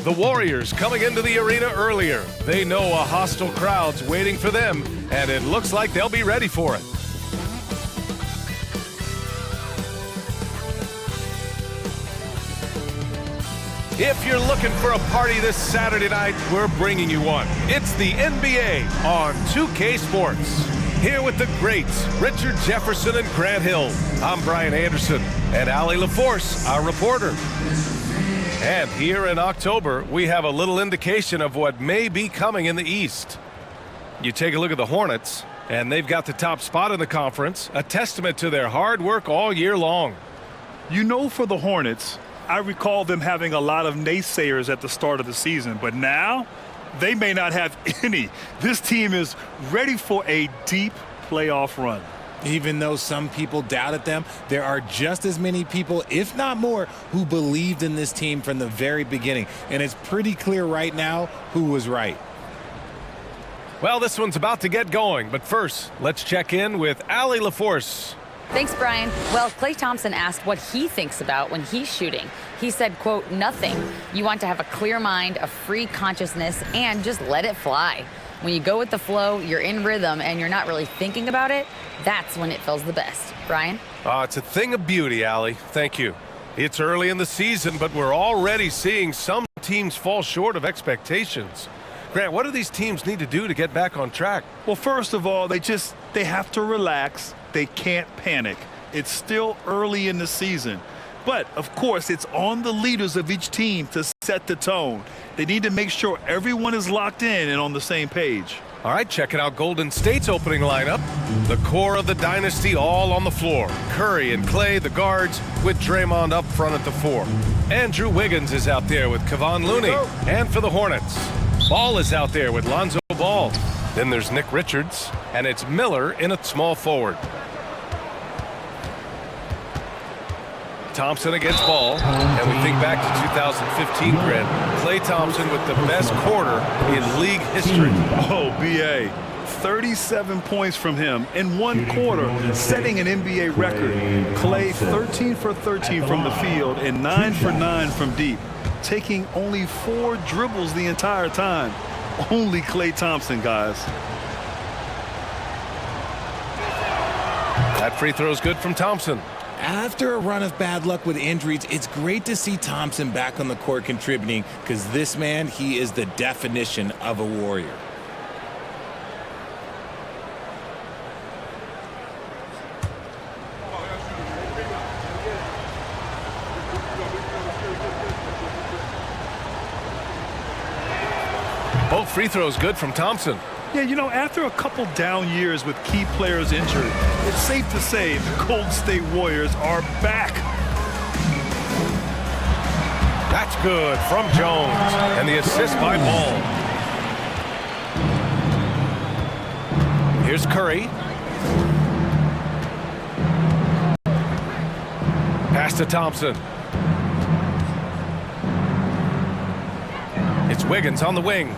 The Warriors coming into the arena earlier. They know a hostile crowd's waiting for them, and it looks like they'll be ready for it. If you're looking for a party this Saturday night, we're bringing you one. It's the NBA on 2K Sports. Here with the greats, Richard Jefferson and Grant Hill. I'm Brian Anderson, and Allie LaForce, our reporter. And here in October, we have a little indication of what may be coming in the East. You take a look at the Hornets, and they've got the top spot in the conference, a testament to their hard work all year long. You know, for the Hornets, I recall them having a lot of naysayers at the start of the season, but now they may not have any. This team is ready for a deep playoff run. Even though some people doubted them, there are just as many people, if not more, who believed in this team from the very beginning. And it's pretty clear right now who was right. Well, this one's about to get going, but first, let's check in with Allie LaForce. Thanks, Brian. Well, Klay Thompson asked what he thinks about when he's shooting. He said, quote, nothing. You want to have a clear mind, a free consciousness, and just let it fly. When you go with the flow, you're in rhythm, and you're not really thinking about it, that's when it feels the best. Brian? It's a thing of beauty, Allie. Thank you. It's early in the season, but we're already seeing some teams fall short of expectations. Grant, what do these teams need to do to get back on track? Well, first of all, they have to relax. They can't panic. It's still early in the season. But, of course, it's on the leaders of each team to set the tone. They need to make sure everyone is locked in and on the same page. All right, checking out Golden State's opening lineup. The core of the dynasty all on the floor. Curry and Klay, the guards, with Draymond up front at the 4. Andrew Wiggins is out there with Kevon Looney. And for the Hornets, Ball is out there with Lonzo Ball. Then there's Nick Richards, and it's Miller in a small forward. Thompson against Ball, and we think back to 2015, Grant. Klay Thompson with the best quarter in league history. Oh, B.A. 37 points from him in one quarter, setting an NBA record. Klay 13 for 13 from the field and 9 for 9 from deep, taking only 4 dribbles the entire time. Only Klay Thompson, guys. That free throw is good from Thompson. After a run of bad luck with injuries, it's great to see Thompson back on the court contributing, because this man, he is the definition of a warrior. Both free throws good from Thompson. Yeah, you know, after a couple down years with key players injured, it's safe to say the Golden State Warriors are back. That's good from Jones, and the assist by Ball. Here's Curry. Pass to Thompson. It's Wiggins on the wing.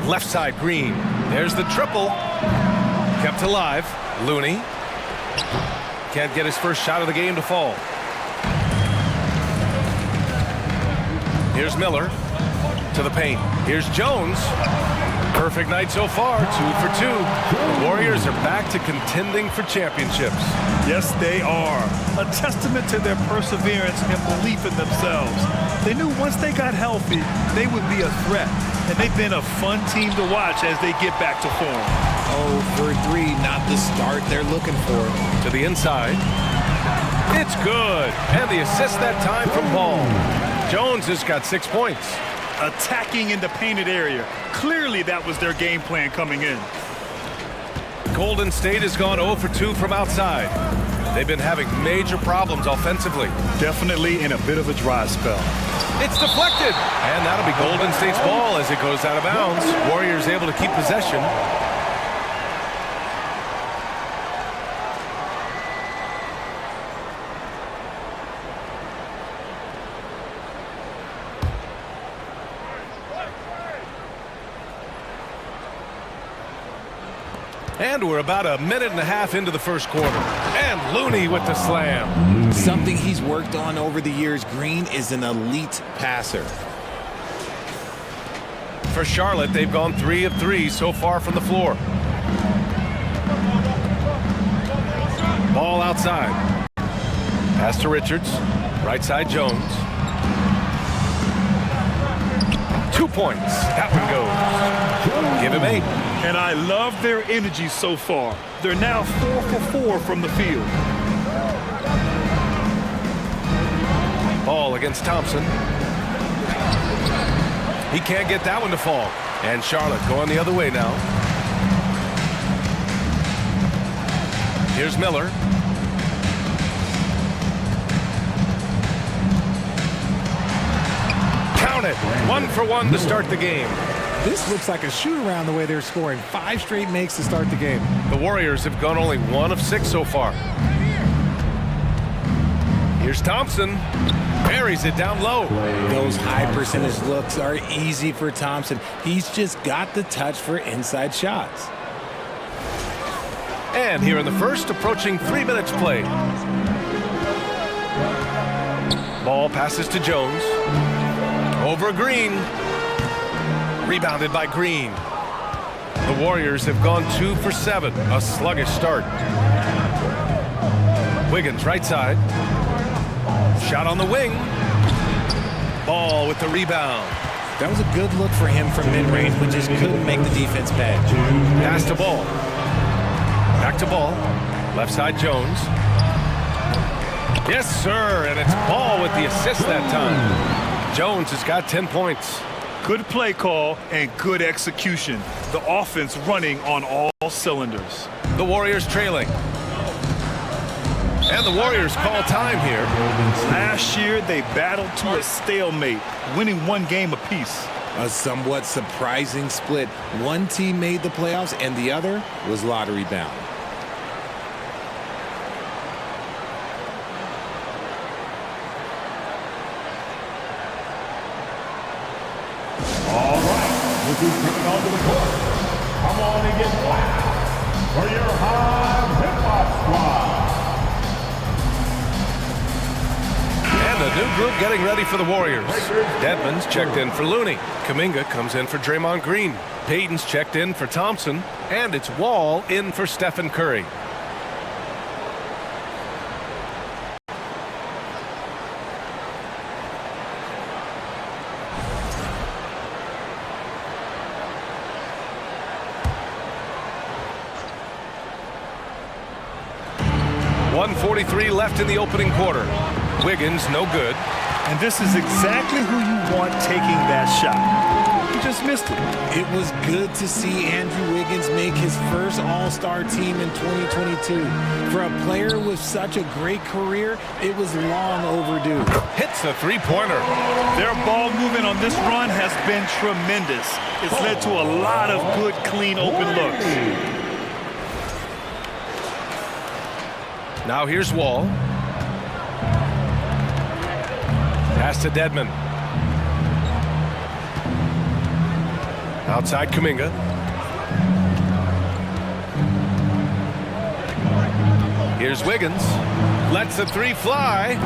Left side, Green. There's the triple. Kept alive. Looney. Can't get his first shot of the game to fall. Here's Miller to the paint. Here's Jones. Perfect night so far, 2 for 2. The Warriors are back to contending for championships. Yes, they are. A testament to their perseverance and belief in themselves. They knew once they got healthy, they would be a threat. And they've been a fun team to watch as they get back to form. 0 for 3, not the start they're looking for. To the inside. It's good. And the assist that time from Ball. Jones has got 6 points. Attacking in the painted area. Clearly that was their game plan coming in. Golden State has gone 0 for 2 from outside. They've been having major problems offensively. Definitely in a bit of a dry spell. It's deflected. And that'll be Golden State's ball as it goes out of bounds. Warriors able to keep possession. And we're about a minute and a half into the first quarter. And Looney with the slam. Something he's worked on over the years. Green is an elite passer. For Charlotte, they've gone 3 of 3 so far from the floor. Ball outside. Pass to Richards. Right side Jones. 2 points. That one goes. Give him 8. And I love their energy so far. They're now 4 for 4 from the field. Ball against Thompson. He can't get that one to fall. And Charlotte going the other way now. Here's Miller. Count it. 1 for 1 to start the game. This looks like a shoot-around the way they're scoring. 5 straight makes to start the game. The Warriors have gone only 1 of 6 so far. Here's Thompson. Buries it down low. Those high percentage looks are easy for Thompson. He's just got the touch for inside shots. And here in the first, approaching 3 minutes played. Ball passes to Jones. Over Green. Rebounded by Green. The Warriors have gone 2 for 7. A sluggish start. Wiggins right side. Shot on the wing. Ball with the rebound. That was a good look for him from mid-range, but just couldn't make the defense pay. Pass to Ball. Back to Ball. Left side Jones. Yes, sir. And it's Ball with the assist that time. Jones has got 10 points. Good play call and good execution. The offense running on all cylinders. The Warriors trailing. And the Warriors call time here. Last year, they battled to a stalemate, winning 1 game apiece. A somewhat surprising split. One team made the playoffs and the other was lottery bound. All right, this is coming onto the court. Come on and get loud for your high hip-hop squad. And a new group getting ready for the Warriors. Dedmon's checked in for Looney. Kuminga comes in for Draymond Green. Payton's checked in for Thompson. And it's Wall in for Stephen Curry. .143 left in the opening quarter. Wiggins, no good. And this is exactly who you want taking that shot. He just missed it. It was good to see Andrew Wiggins make his first All-Star team in 2022. For a player with such a great career, it was long overdue. Hits the three-pointer. Their ball movement on this run has been tremendous. It's led to a lot of good, clean, open looks. Now here's Wall. Pass to Dedmon. Outside Kuminga. Here's Wiggins. Lets the 3 fly.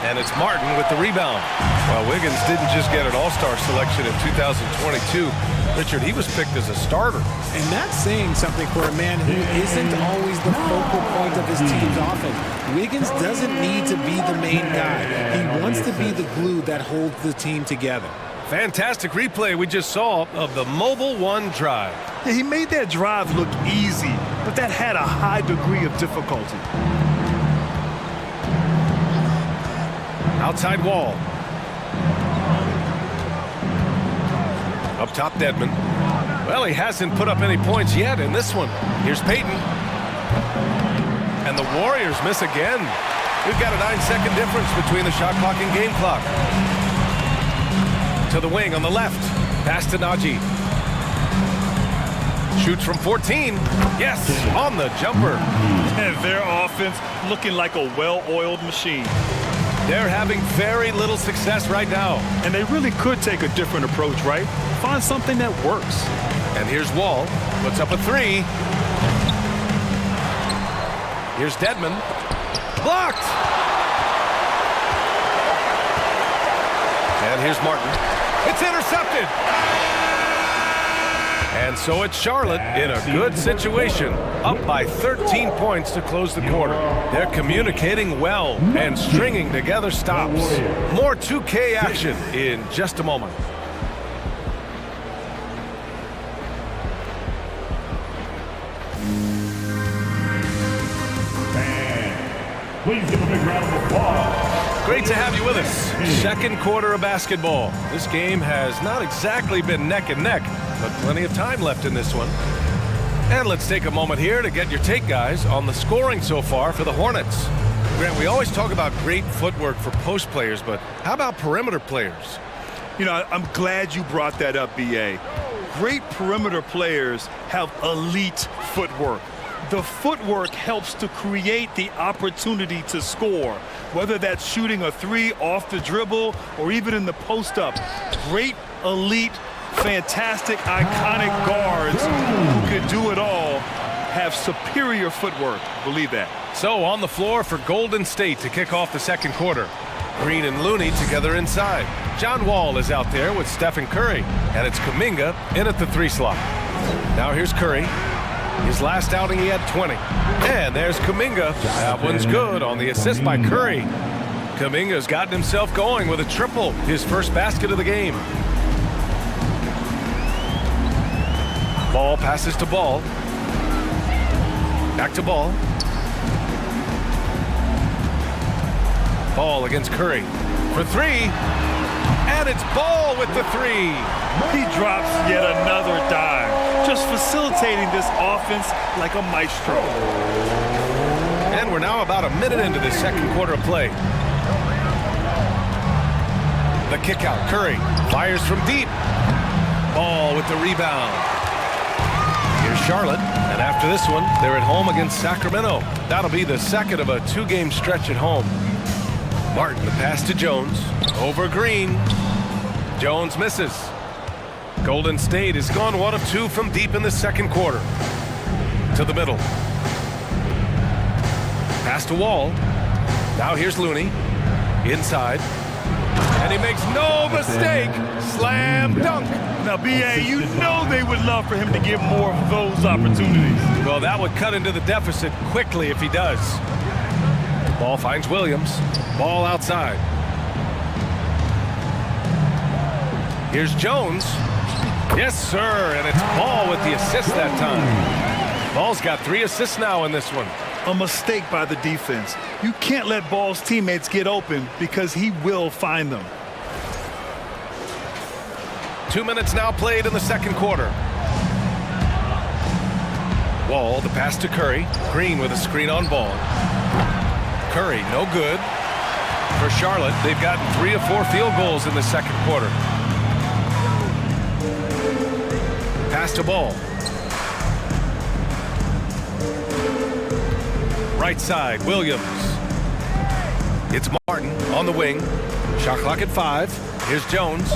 And it's Martin with the rebound. Well, Wiggins didn't just get an All-Star selection in 2022. Richard, he was picked as a starter. And that's saying something for a man who isn't always the focal point of his team's offense. Wiggins doesn't need to be the main guy. He wants to be the glue that holds the team together. Fantastic replay we just saw of the Mobile One drive. Yeah, he made that drive look easy, but that had a high degree of difficulty. Outside Wall. Up top, Dedmon. Well, he hasn't put up any points yet in this one. Here's Payton. And the Warriors miss again. We've got a 9-second difference between the shot clock and game clock. To the wing on the left. Pass to Najee. Shoots from 14. Yes, on the jumper. And their offense looking like a well-oiled machine. They're having very little success right now. And they really could take a different approach, right? Find something that works. And here's Wall. Puts up a 3. Here's Dedman. Blocked! And here's Martin. It's intercepted! And so it's Charlotte in a good situation, up by 13 points to close the quarter. They're communicating well and stringing together stops. More 2K action in just a moment. Please give a big round of applause. Great to have you with us. Second quarter of basketball. This game has not exactly been neck and neck, but plenty of time left in this one. And let's take a moment here to get your take, guys, on the scoring so far for the Hornets. Grant, we always talk about great footwork for post players, but how about perimeter players? You know, I'm glad you brought that up, B.A. Great perimeter players have elite footwork. The footwork helps to create the opportunity to score, whether that's shooting a three off the dribble or even in the post-up. Great, elite, fantastic, iconic guards who can do it all have superior footwork. Believe that. So on the floor for Golden State to kick off the second quarter. Green and Looney together inside. John Wall is out there with Stephen Curry, and it's Kuminga in at the 3 slot. Now here's Curry. His last outing, he had 20. And there's Kuminga. That one's good on the assist by Curry. Kuminga's gotten himself going with a triple, his first basket of the game. Ball passes to Ball. Back to Ball. Ball against Curry for 3. And it's Ball with the 3. He drops yet another dive, just facilitating this offense like a maestro. And we're now about a minute into the second quarter of play. The kick out, Curry fires from deep. Ball with the rebound. Here's Charlotte, and after this one, they're at home against Sacramento. That'll be the second of a 2-game stretch at home. Martin, the pass to Jones, over Green. Jones misses. Golden State has gone 1 of 2 from deep in the second quarter. To the middle. Pass to Wall. Now here's Looney. Inside. And he makes no mistake. Slam dunk. Now, B.A., you know they would love for him to get more of those opportunities. Well, that would cut into the deficit quickly if he does. Ball finds Williams. Ball outside. Here's Jones. Yes, sir, and it's Ball with the assist that time. Ball's got 3 assists now in this one. A mistake by the defense. You can't let Ball's teammates get open because he will find them. 2 minutes now played in the second quarter. Wall, the pass to Curry. Green with a screen on Ball. Curry, no good. For Charlotte, they've gotten 3 of 4 field goals in the second quarter. Pass to Ball. Right side, Williams. It's Martin on the wing. Shot clock at 5. Here's Jones.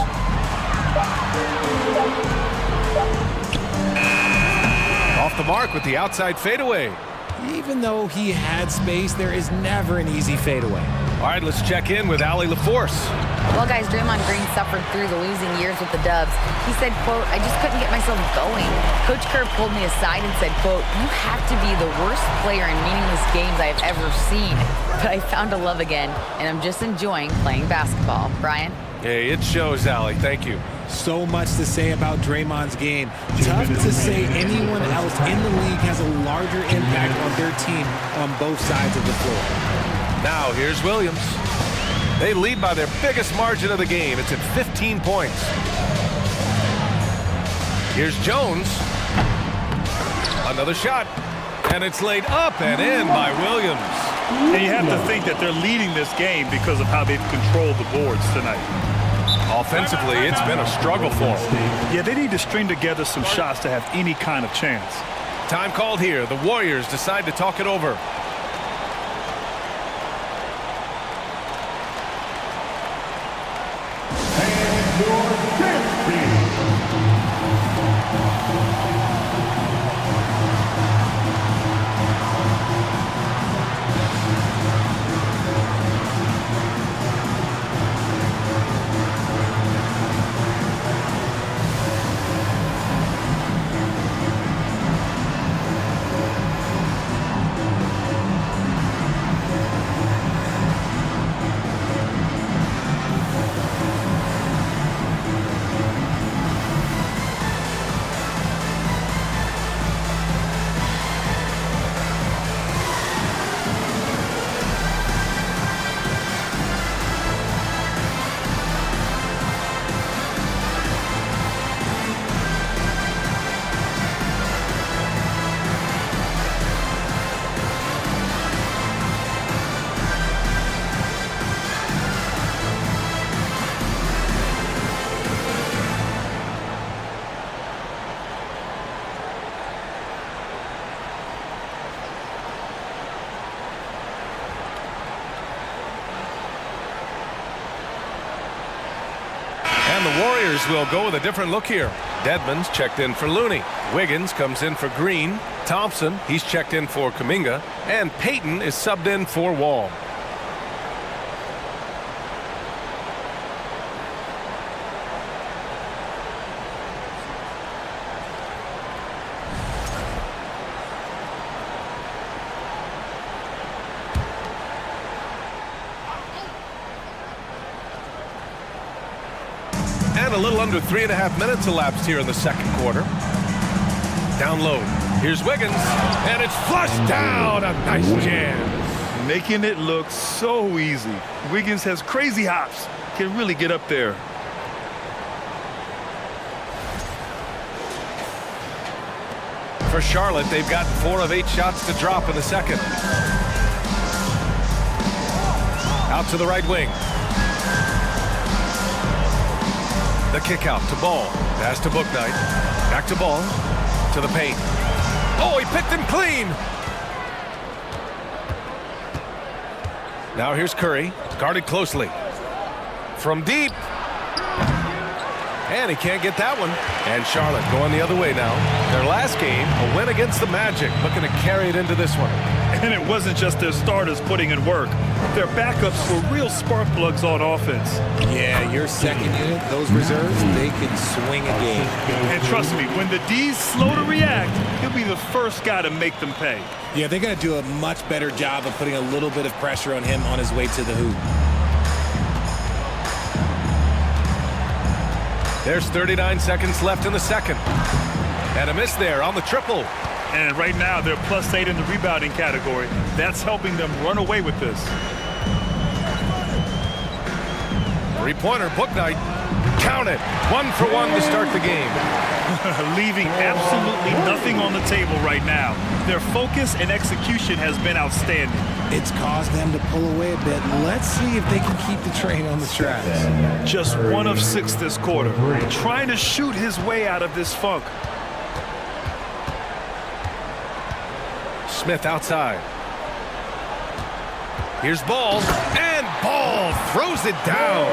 Off the mark with the outside fadeaway. Even though he had space, there is never an easy fadeaway. All right, let's check in with Allie LaForce. Well, guys, Draymond Green suffered through the losing years with the Dubs. He said, quote, "I just couldn't get myself going." Coach Kerr pulled me aside and said, quote, "You have to be the worst player in meaningless games I have ever seen. But I found a love again, and I'm just enjoying playing basketball." Brian? Hey, it shows, Allie. Thank you. So much to say about Draymond's game. Tough to say anyone else in the league has a larger impact on their team on both sides of the floor. Now, here's Williams. They lead by their biggest margin of the game. It's at 15 points. Here's Jones. Another shot. And it's laid up and in by Williams. And you have to think that they're leading this game because of how they've controlled the boards tonight. Offensively, it's been a struggle for them. Yeah, they need to string together some shots to have any kind of chance. Time called here. The Warriors decide to talk it over. And the Warriors will go with a different look here. Dedmon's checked in for Looney. Wiggins comes in for Green. Thompson, he's checked in for Kuminga. And Payton is subbed in for Wall. And a little under 3.5 minutes elapsed here in the second quarter. Down low. Here's Wiggins. And it's flushed down. A nice jam. Making it look so easy. Wiggins has crazy hops. Can really get up there. For Charlotte, they've gotten 4 of 8 shots to drop in the second. Out to the right wing. The kick out to Ball. Pass to Bouknight. Back to Ball. To the paint. Oh, he picked him clean. Now here's Curry. Guarded closely. From deep. And he can't get that one. And Charlotte going the other way now. Their last game, a win against the Magic. Looking to carry it into this one. And it wasn't just their starters putting in work. Their backups were real spark plugs on offense. Yeah, your second unit, those reserves, they can swing a game. And trust me, when the D's slow to react, he'll be the first guy to make them pay. Yeah, they're going to do a much better job of putting a little bit of pressure on him on his way to the hoop. There's 39 seconds left in the second. And a miss there on the triple. And right now, they're +8 in the rebounding category. That's helping them run away with this. Three-pointer, Bouknight. Count it. 1 for 1 to start the game. Leaving absolutely nothing on the table right now. Their focus and execution has been outstanding. It's caused them to pull away a bit. Let's see if they can keep the train on the tracks. Just 1 of 6 this quarter. Trying to shoot his way out of this funk. Smith outside. Here's Ball. And Ball throws it down.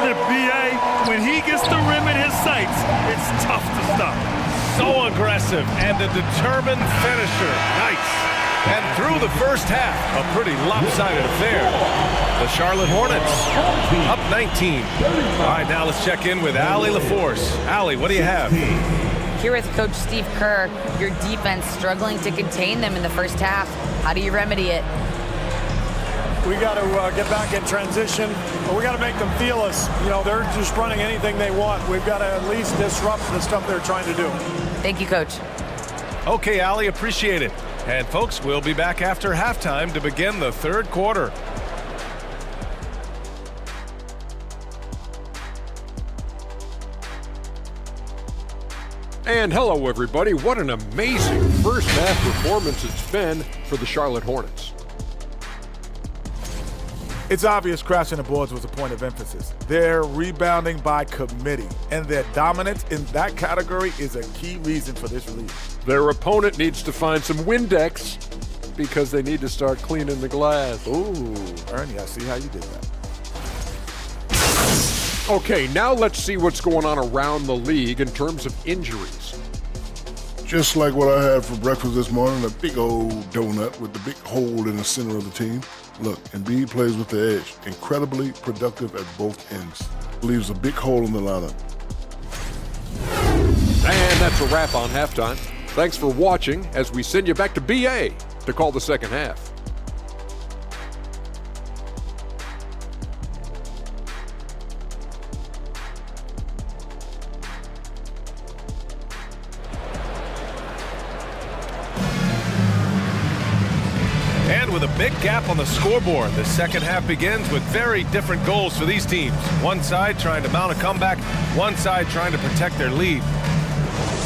The BA, when he gets the rim in his sights, it's tough to stop. So aggressive and a determined finisher. Nice. And through the first half, a pretty lopsided affair. The Charlotte Hornets up 19. All right, now let's check in with Allie LaForce. Allie, what do you have? Here with Coach Steve Kerr, your defense struggling to contain them in the first half. How do you remedy it? We got to get back in transition, but we got to make them feel us. You know, they're just running anything they want. We've got to at least disrupt the stuff they're trying to do. Thank you, Coach. Okay, Allie, appreciate it. And folks, we'll be back after halftime to begin the third quarter. And hello, everybody. What an amazing first half performance it's been for the Charlotte Hornets. It's obvious crashing the boards was a point of emphasis. They're rebounding by committee, and their dominance in that category is a key reason for this lead. Their opponent needs to find some Windex because they need to start cleaning the glass. Ooh, Ernie, I see how you did that. Okay, now let's see what's going on around the league in terms of injuries. Just like what I had for breakfast this morning, a big old donut with the big hole in the center of the team. Look, Embiid plays with the edge, incredibly productive at both ends. Leaves a big hole in the lineup. And that's a wrap on halftime. Thanks for watching as we send you back to BA to call the second half. And with a big gap on the scoreboard, the second half begins with very different goals for these teams. One side trying to mount a comeback, one side trying to protect their lead.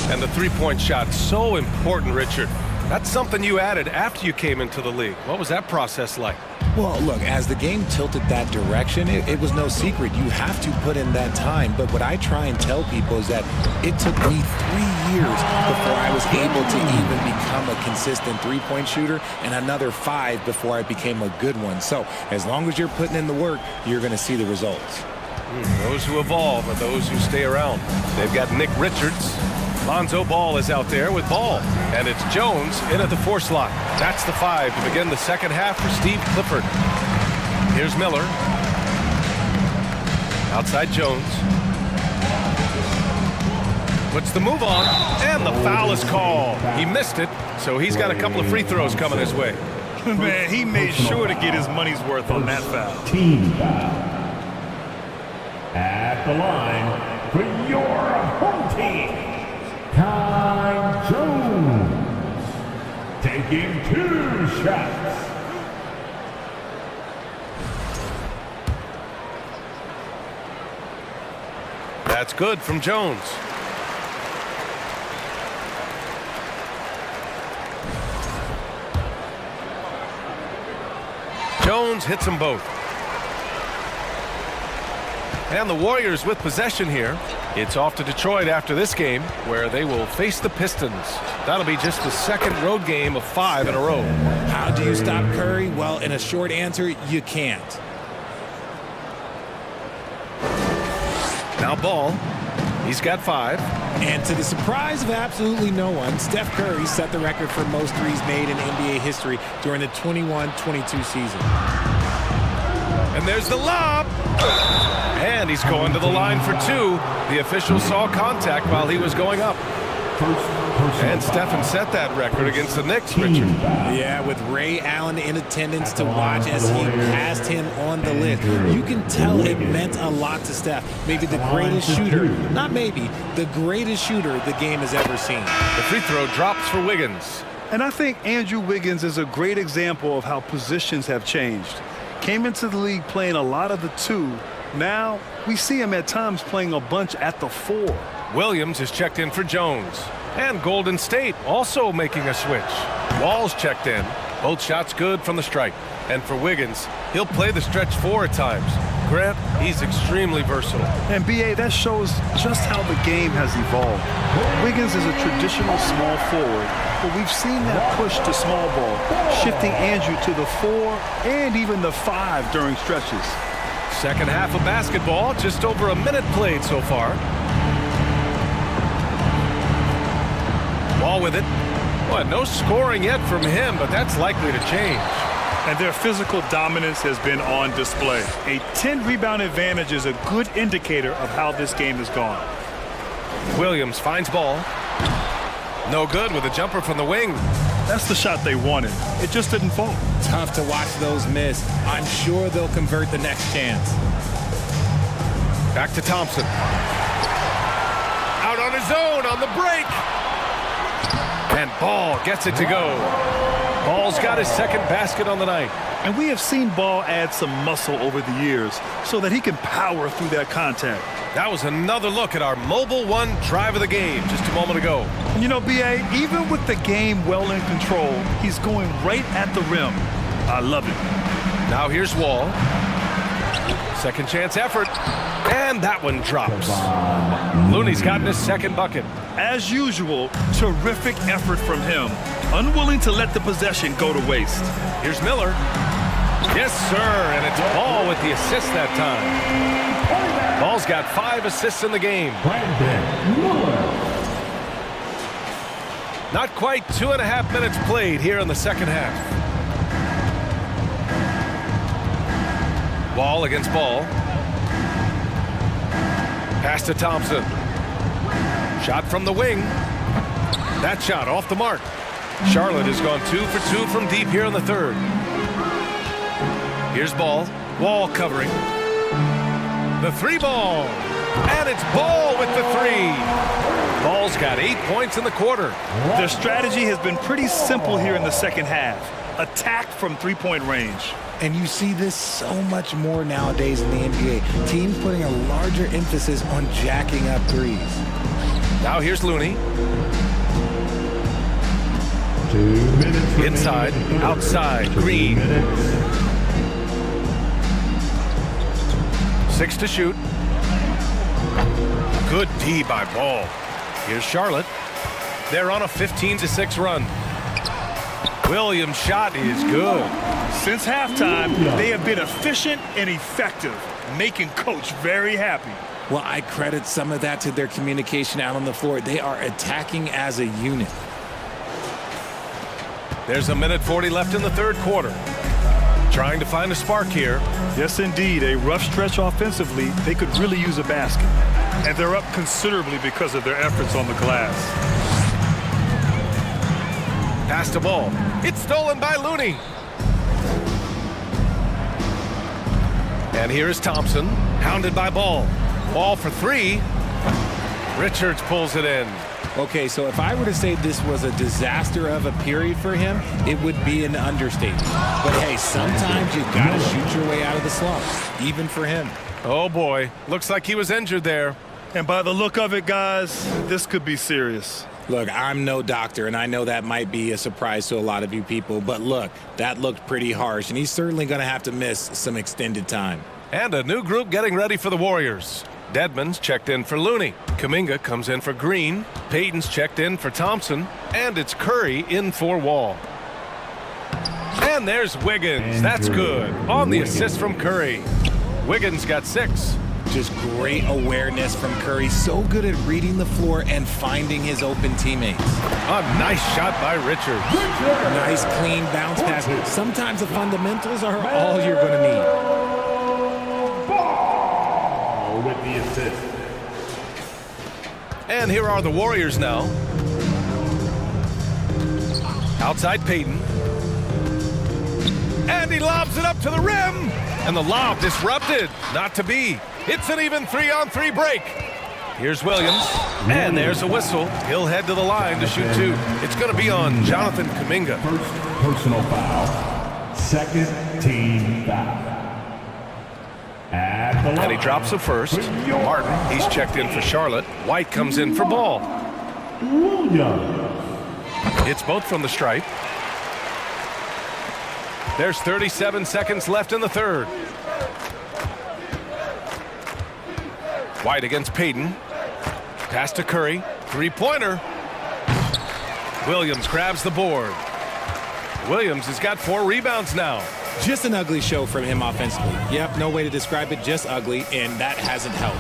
And the three-point shot, so important, Richard. That's something you added after you came into the league. What was that process like? Well, look, as the game tilted that direction, it was no secret. You have to put in that time. But what I try and tell people is that it took me 3 years before I was able to even become a consistent three-point shooter, and another 5 before I became a good one. So as long as you're putting in the work, you're going to see the results. Those who evolve are those who stay around. They've got Nick Richards. Lonzo Ball is out there with Ball. And it's Jones in at the 4 slot. That's the 5 to begin the second half for Steve Clifford. Here's Miller. Outside Jones. Puts the move on, and the foul is called. He missed it, so he's got a couple of free throws coming his way. Man, he made sure to get his money's worth on that foul. Team foul. At the line for your home team, Ty Jones, taking 2 shots. That's good from Jones. Jones hits them both. And the Warriors with possession here. It's off to Detroit after this game, where they will face the Pistons. That'll be just the second road game of 5 in a row. How do you stop Curry? Well, in a short answer, you can't. Now Ball. He's got 5. And to the surprise of absolutely no one, Steph Curry set the record for most threes made in NBA history during the 21-22 season. And there's the lob. And he's going to the line for 2. The official saw contact while he was going up. And Stephen set that record against the Knicks, Richard. Yeah, with Ray Allen in attendance to watch as he passed him on the list. You can tell it meant a lot to Steph. Maybe the greatest shooter, not maybe, the greatest shooter the game has ever seen. The free throw drops for Wiggins. And I think Andrew Wiggins is a great example of how positions have changed. Came into the league playing a lot of the 2. Now we see him at times playing a bunch at the 4. Williams is checked in for Jones. And Golden State also making a switch. Wall's checked in. Both shots good from the stripe. And for Wiggins, he'll play the stretch 4 at times. Grant, he's extremely versatile. And B.A., that shows just how the game has evolved. Wiggins is a traditional small forward, but we've seen that push to small ball, shifting Andrew to the 4 and even the 5 during stretches. Second half of basketball, just over a minute played so far. Ball with it. Well, no scoring yet from him, but that's likely to change. And their physical dominance has been on display. A 10-rebound advantage is a good indicator of how this game has gone. Williams finds Ball. No good with a jumper from the wing. That's the shot they wanted. It just didn't fall. Tough to watch those miss. I'm sure they'll convert the next chance. Back to Thompson. Out on his own on the break. And Ball gets it to go. Ball's got his second basket on the night. And we have seen Ball add some muscle over the years so that he can power through that contact. That was another look at our Mobile One drive of the game just a moment ago. And you know, B.A., even with the game well in control, he's going right at the rim. I love it. Now here's Wall. Second chance effort. And that one drops. Looney's gotten his second bucket. As usual, terrific effort from him. Unwilling to let the possession go to waste. Here's Miller. Yes, sir. And it's Ball with the assist that time. Ball's got 5 assists in the game. Not quite 2.5 minutes played here in the second half. Ball against Ball. Pass to Thompson. Shot from the wing. That shot off the mark. Charlotte has gone 2 for 2 from deep here in the third. Here's Ball. Wall covering. The 3-ball. And it's Ball with the 3. Ball's got 8 points in the quarter. Their strategy has been pretty simple here in the second half. Attack from 3-point range. And you see this so much more nowadays in the NBA. Teams putting a larger emphasis on jacking up threes. Now here's Looney. 2 minutes Inside, outside, Green. 6 to shoot. Good D by Ball. Here's Charlotte. They're on a 15-6 run. Williams' shot is good. Since halftime, they have been efficient and effective. making Coach very happy. Well, I credit some of that to their communication out on the floor. They are attacking as a unit. There's a minute 40 left in the third quarter. Trying to find a spark here. Yes, indeed. A rough stretch offensively. They could really use a basket. And they're up considerably because of their efforts on the glass. Pass the ball. It's stolen by Looney. And here's Thompson, hounded by Ball. Ball for three. Richards pulls it in. Okay, so if I were to say this was a disaster of a period for him, it would be an understatement. But hey, sometimes you gotta shoot your way out of the slump, even for him. Oh boy, looks like he was injured there. And by the look of it, guys, this could be serious. Look, I'm no doctor, and I know that might be a surprise to a lot of you people, but look, that looked pretty harsh, and he's certainly gonna have to miss some extended time. And a new group getting ready for the Warriors. Dedmon's checked in for Looney. Kuminga comes in for Green. Payton's checked in for Thompson. And it's Curry in for Wall. And there's Wiggins. That's good. On the assist from Curry. Wiggins got 6. Just great awareness from Curry. So good at reading the floor and finding his open teammates. A nice shot by Richards. Nice clean bounce pass. Sometimes the fundamentals are all you're going to need. With the assist. And here are the Warriors now. Outside Payton. And he lobs it up to the rim. And the lob disrupted. Not to be. It's an even 3-on-3 break. Here's Williams. And there's a whistle. He'll head to the line to shoot 2. It's going to be on Jonathan Kuminga. First personal foul. Second team foul. And he drops the first. Martin, he's checked in for Charlotte. White comes in for Ball. It's both from the stripe. There's 37 seconds left in the third. White against Payton. Pass to Curry. Three-pointer. Williams grabs the board. Williams has got 4 rebounds now. Just an ugly show from him offensively. Yep, no way to describe it, just ugly, and that hasn't helped.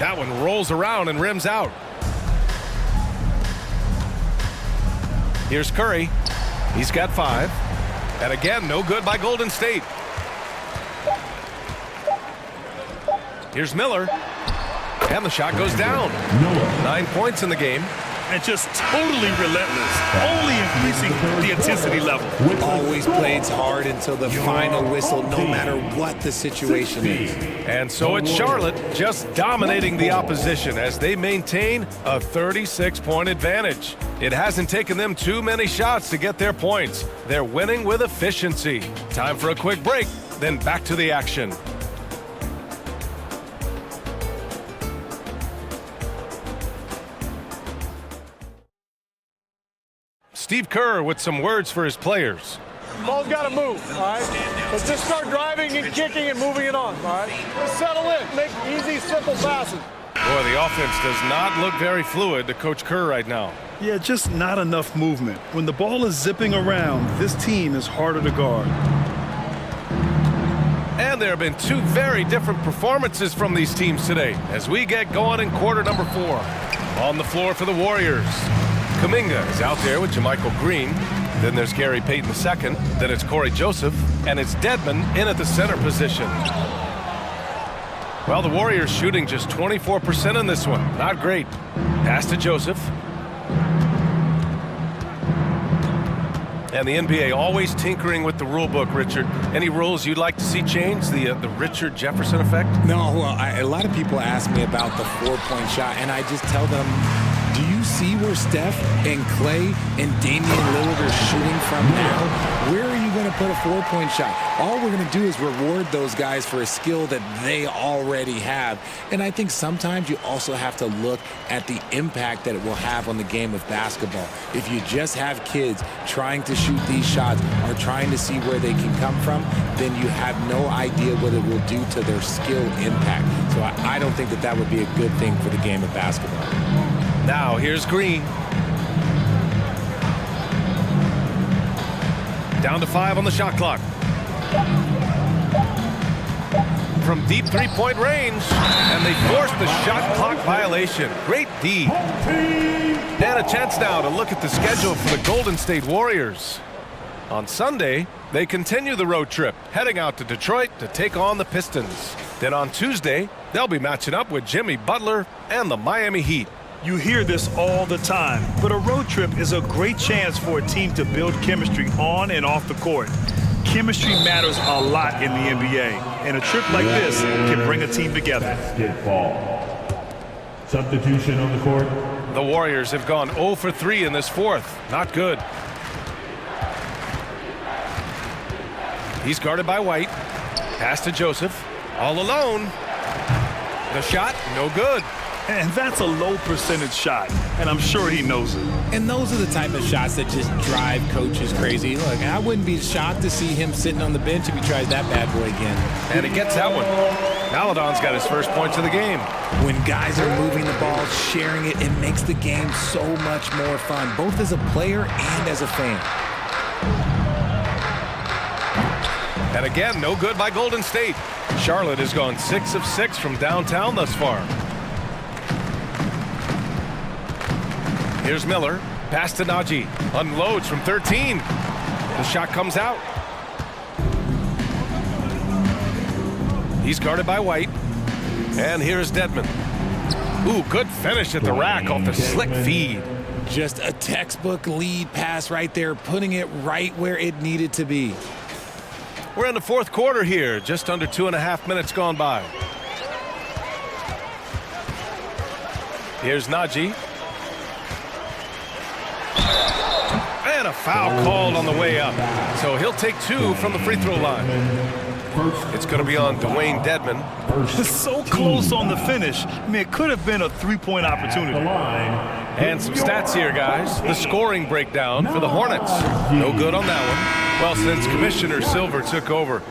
That one rolls around and rims out. Here's Curry. He's got 5. And again, no good by Golden State. Here's Miller. And the shot goes down. 9 points in the game. And just totally relentless, only increasing the intensity level. Always plays hard until the final whistle, no matter what the situation is. And so it's Charlotte just dominating the opposition as they maintain a 36-point advantage. It hasn't taken them too many shots to get their points. They're winning with efficiency. Time for a quick break, then back to the action. Steve Kerr with some words for his players. Ball's got to move, all right? Let's just start driving and kicking and moving it on, all right? Just settle in. Make easy, simple passes. Boy, the offense does not look very fluid to Coach Kerr right now. Yeah, just not enough movement. When the ball is zipping around, this team is harder to guard. And there have been 2 very different performances from these teams today as we get going in quarter number 4. On the floor for the Warriors. Kuminga is out there with JaMychal Green. Then there's Gary Payton II. Then it's Corey Joseph. And it's Dedmon in at the center position. Well, the Warriors shooting just 24% in this one. Not great. Pass to Joseph. And the NBA always tinkering with the rule book, Richard. Any rules you'd like to see changed? The Richard Jefferson effect? No, well, a lot of people ask me about the 4-point shot, and I just tell them, do you see where Steph and Clay and Damian Lillard are shooting from now? Where are you going to put a 4-point shot? All we're going to do is reward those guys for a skill that they already have. And I think sometimes you also have to look at the impact that it will have on the game of basketball. If you just have kids trying to shoot these shots or trying to see where they can come from, then you have no idea what it will do to their skill impact. So I don't think that that would be a good thing for the game of basketball. Now here's Green. Down to 5 on the shot clock. from deep three-point range, and they forced the shot clock violation. Great D. And a chance now to look at the schedule for the Golden State Warriors. On Sunday, they continue the road trip, heading out to Detroit to take on the Pistons. Then on Tuesday, they'll be matching up with Jimmy Butler and the Miami Heat. You hear this all the time, but a road trip is a great chance for a team to build chemistry on and off the court. Chemistry matters a lot in the NBA, and a trip like this can bring a team together. Basketball. Substitution on the court. The Warriors have gone 0 for 3 in this fourth. Not good. He's guarded by White. Pass to Joseph. All alone. The shot, no good. And that's a low percentage shot, and I'm sure he knows it. And those are the type of shots that just drive coaches crazy. Look, I wouldn't be shocked to see him sitting on the bench if he tries that bad boy again. And he gets that one. Maladon's got his first points of the game. When guys are moving the ball, sharing it, it makes the game so much more fun, both as a player and as a fan. And again, no good by Golden State. Charlotte has gone 6 of 6 from downtown thus far. Here's Miller. Pass to Najee. Unloads from 13. The shot comes out. He's guarded by White. And here's Dedmon. Ooh, good finish at the rack off the slick feed. Just a textbook lead pass right there, putting it right where it needed to be. We're in the fourth quarter here. Just under 2.5 minutes gone by. Here's Najee. And a foul called on the way up. So he'll take 2 from the free throw line. It's going to be on Dwayne Dedmon. So close on the finish. I mean, it could have been a three-point opportunity. And some stats here, guys. The scoring breakdown for the Hornets. No good on that one. Well, since Commissioner Silver took over,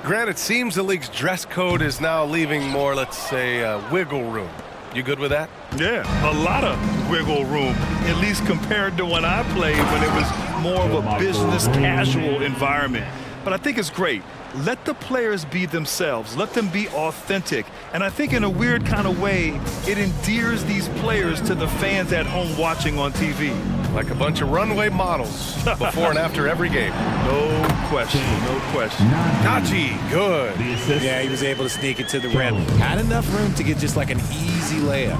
granted, it seems the league's dress code is now leaving more, let's say, wiggle room. You good with that? Yeah, a lot of wiggle room, at least compared to when I played, when it was more of a business casual environment. But I think it's great. Let the players be themselves. Let them be authentic. And I think in a weird kind of way, it endears these players to the fans at home watching on TV. Like a bunch of runway models before and after every game. No question, no question. Najee, good. Yeah, he was able to sneak it to the rim. Had enough room to get just like an easy layup.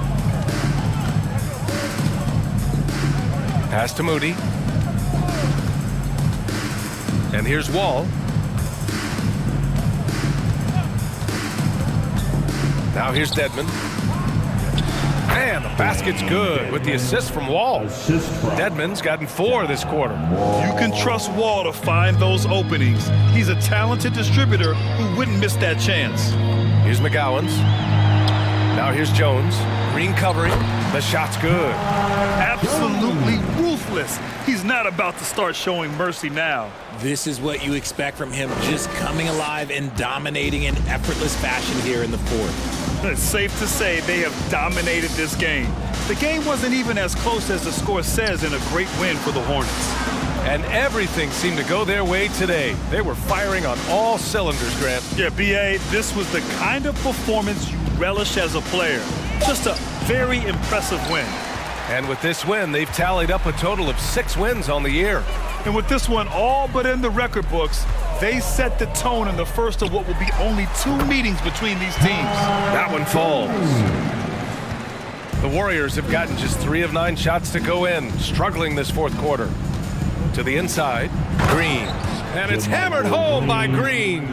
Pass to Moody. And here's Wall. Now here's Dedmon. And the basket's good with the assist from Wall. Dedmon's gotten 4 this quarter. You can trust Wall to find those openings. He's a talented distributor who wouldn't miss that chance. Here's McGowan's. Now here's Jones. Green covering. The shot's good. Absolutely ruthless. He's not about to start showing mercy now. This is what you expect from him, just coming alive and dominating in effortless fashion here in the fourth. It's safe to say they have dominated this game. The game wasn't even as close as the score says in a great win for the Hornets. And everything seemed to go their way today. They were firing on all cylinders, Grant. Yeah, B.A., this was the kind of performance you relish as a player. Just a very impressive win. And with this win, they've tallied up a total of 6 wins on the year. And with this one all but in the record books, they set the tone in the first of what will be only 2 meetings between these teams. That one falls. The Warriors have gotten just 3 of 9 shots to go in, struggling this fourth quarter. To the inside, Green. And it's hammered home by Green.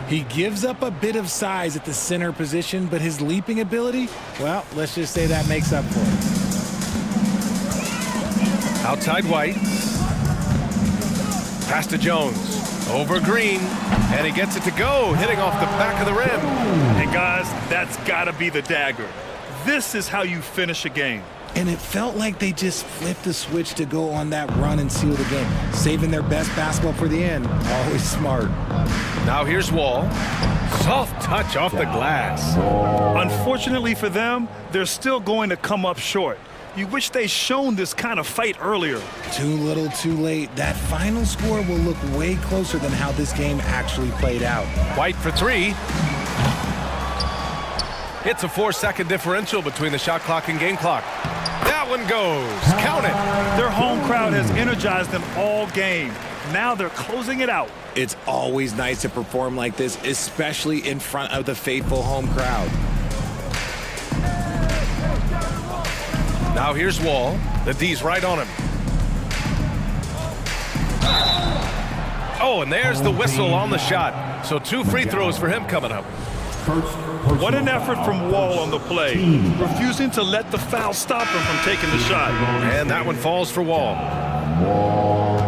He gives up a bit of size at the center position, but his leaping ability, well, let's just say that makes up for it. Outside White. Pass to Jones. Over Green. And he gets it to go, hitting off the back of the rim. And guys, that's got to be the dagger. This is how you finish a game. And it felt like they just flipped the switch to go on that run and seal the game. Saving their best basketball for the end. Always smart. Now here's Wall. Soft touch off the glass. Unfortunately for them, they're still going to come up short. You wish they'd shown this kind of fight earlier. Too little, too late. That final score will look way closer than how this game actually played out. White for 3. It's a 4-second differential between the shot clock and game clock. That one goes. Count it. Their home crowd has energized them all game. Now they're closing it out. It's always nice to perform like this, especially in front of the faithful home crowd. Now here's Wall. The D's right on him. Oh, and there's the whistle on the shot. So 2 free throws for him coming up. What an effort from Wall on the play, refusing to let the foul stop him from taking the shot. And that one falls for Wall. Wall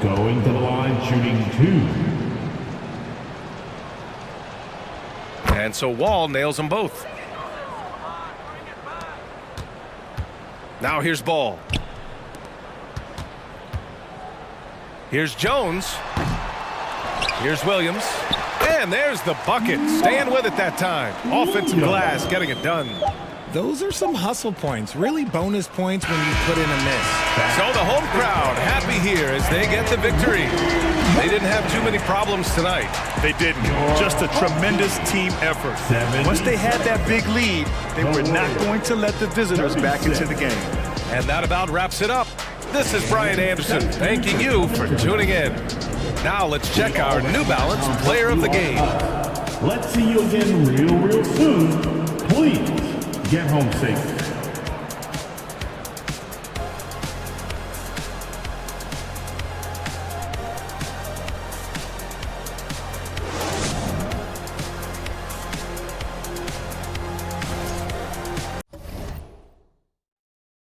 going to the line, shooting 2. And so Wall nails them both. Now here's Ball. Here's Jones. Here's Williams. And there's the bucket. Staying with it that time. Offensive glass getting it done. Those are some hustle points, really bonus points when you put in a miss. So the home crowd happy here as they get the victory. They didn't have too many problems tonight. They didn't. Just a tremendous team effort. Once they had that big lead, they were not going to let the visitors back into the game. And that about wraps it up. This is Brian Anderson thanking you for tuning in. Now let's check our New Balance Player of the Game. Let's see you again real soon. Please get home safe.